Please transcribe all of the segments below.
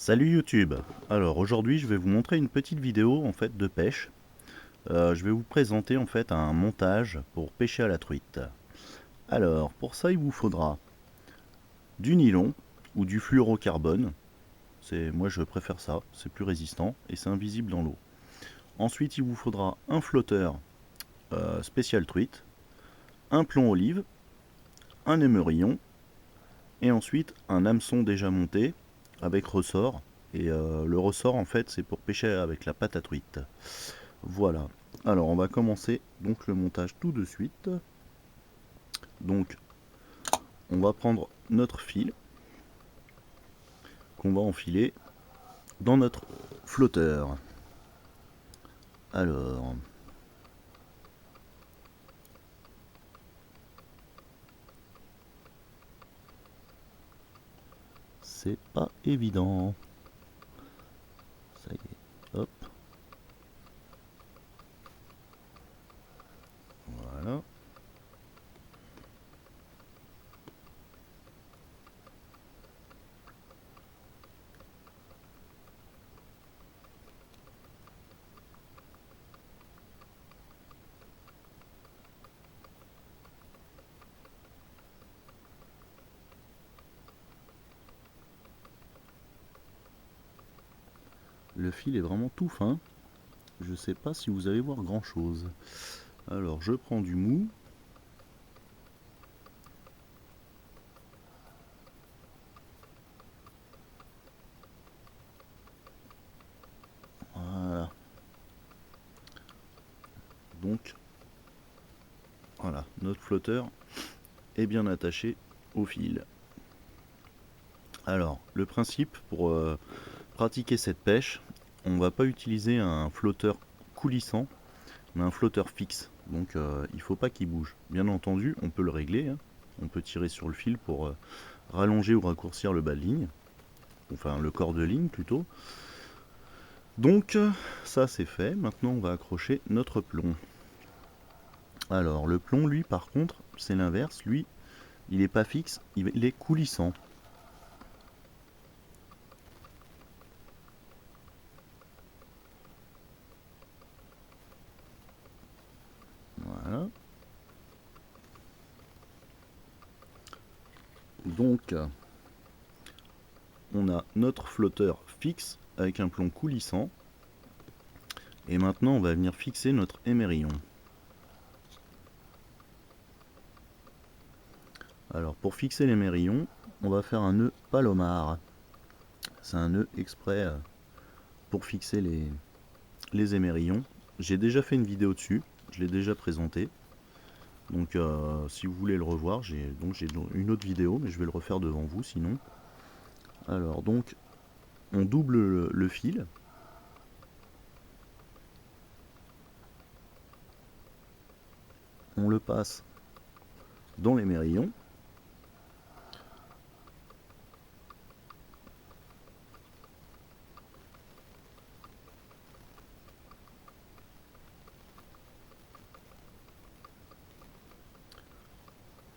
Salut YouTube. Alors aujourd'hui je vais vous montrer une petite vidéo en fait de pêche. Je vais vous présenter en fait un montage pour pêcher à la truite. Alors pour ça il vous faudra du nylon ou du fluorocarbone. Moi je préfère ça, c'est plus résistant et c'est invisible dans l'eau. Ensuite il vous faudra un flotteur spécial truite, un plomb olive, un émerillon et ensuite un hameçon déjà monté avec ressort. Et le ressort en fait c'est pour pêcher avec la pâte à truite. Voilà. Alors on va commencer donc le montage tout de suite. Donc on va prendre notre fil qu'on va enfiler dans notre flotteur. Alors c'est pas évident. Ça y est. Hop. Voilà. Le fil est vraiment tout fin. Je sais pas si vous allez voir grand chose. Alors je prends du mou. Voilà. Donc voilà, notre flotteur est bien attaché au fil. Alors le principe pour pratiquer cette pêche, on va pas utiliser un flotteur coulissant, mais un flotteur fixe. Donc il ne faut pas qu'il bouge. Bien entendu, on peut le régler, hein. On peut tirer sur le fil pour rallonger ou raccourcir le bas de ligne, enfin le corps de ligne plutôt. Donc ça c'est fait. Maintenant on va accrocher notre plomb. Alors le plomb, lui par contre, c'est l'inverse. Lui, il n'est pas fixe, il est coulissant. Voilà. Donc on a notre flotteur fixe avec un plomb coulissant. Et maintenant on va venir fixer notre émerillon. Alors pour fixer l'émerillon, on va faire un nœud palomar. C'est un nœud exprès pour fixer les émerillons. J'ai déjà fait une vidéo dessus, je l'ai déjà présenté. Donc si vous voulez le revoir, j'ai une autre vidéo, mais je vais le refaire devant vous sinon. Alors donc on double le fil. On le passe dans l'émerillon.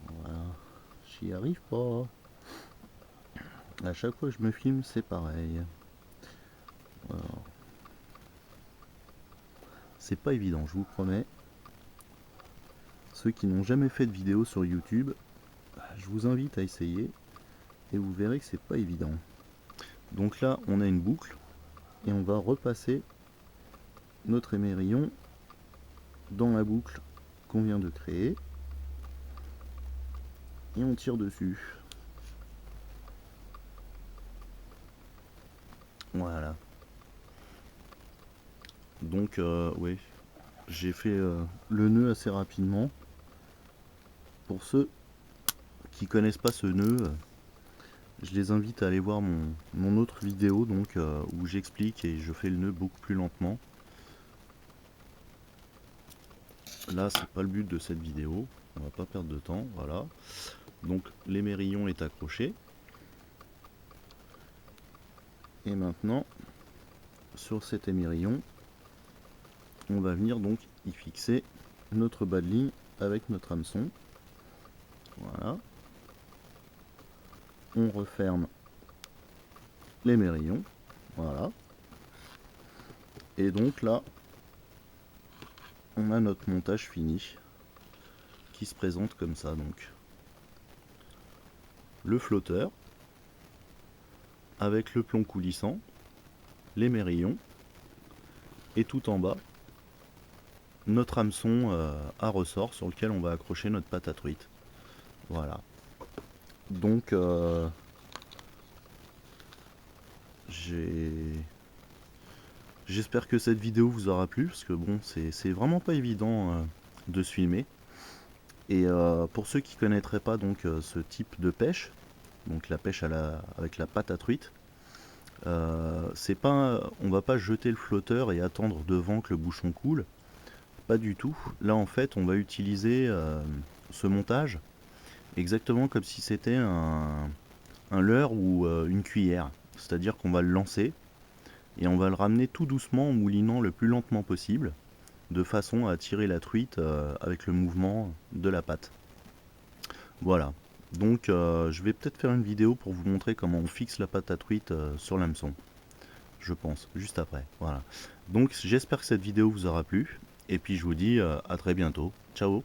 Voilà, j'y arrive pas. À chaque fois que je me filme, c'est pareil. C'est pas évident, je vous promets. Ceux qui n'ont jamais fait de vidéo sur YouTube, je vous invite à essayer et vous verrez que c'est pas évident. Donc là, on a une boucle et on va repasser notre émerillon dans la boucle qu'on vient de créer et on tire dessus. Voilà. Donc oui, j'ai fait le nœud assez rapidement. Pour ceux qui connaissent pas ce nœud, je les invite à aller voir mon autre vidéo donc où j'explique et je fais le nœud beaucoup plus lentement. Là c'est pas le but de cette vidéo, on va pas perdre de temps. Voilà, donc l'émerillon est accroché et maintenant sur cet émerillon on va venir donc y fixer notre bas de ligne avec notre hameçon. Voilà, on referme l'émerillon Voilà. Et donc là, on a notre montage fini qui se présente comme ça. Donc le flotteur avec le plomb coulissant, les mérillons, et tout en bas notre hameçon à ressort sur lequel on va accrocher notre pâte à truite. Voilà. Donc j'espère que cette vidéo vous aura plu, parce que bon, c'est vraiment pas évident de se filmer. Et pour ceux qui connaîtraient pas donc ce type de pêche, donc la pêche avec la pâte à truite, c'est pas, on va pas jeter le flotteur et attendre devant que le bouchon coule. Pas du tout. Là en fait, on va utiliser ce montage exactement comme si c'était un leurre ou une cuillère. C'est-à-dire qu'on va le lancer et on va le ramener tout doucement en moulinant le plus lentement possible, de façon à attirer la truite avec le mouvement de la patte. Voilà. Donc je vais peut-être faire une vidéo pour vous montrer comment on fixe la pâte à truite sur l'hameçon. Je pense, juste après. Voilà. Donc j'espère que cette vidéo vous aura plu. Et puis je vous dis à très bientôt. Ciao.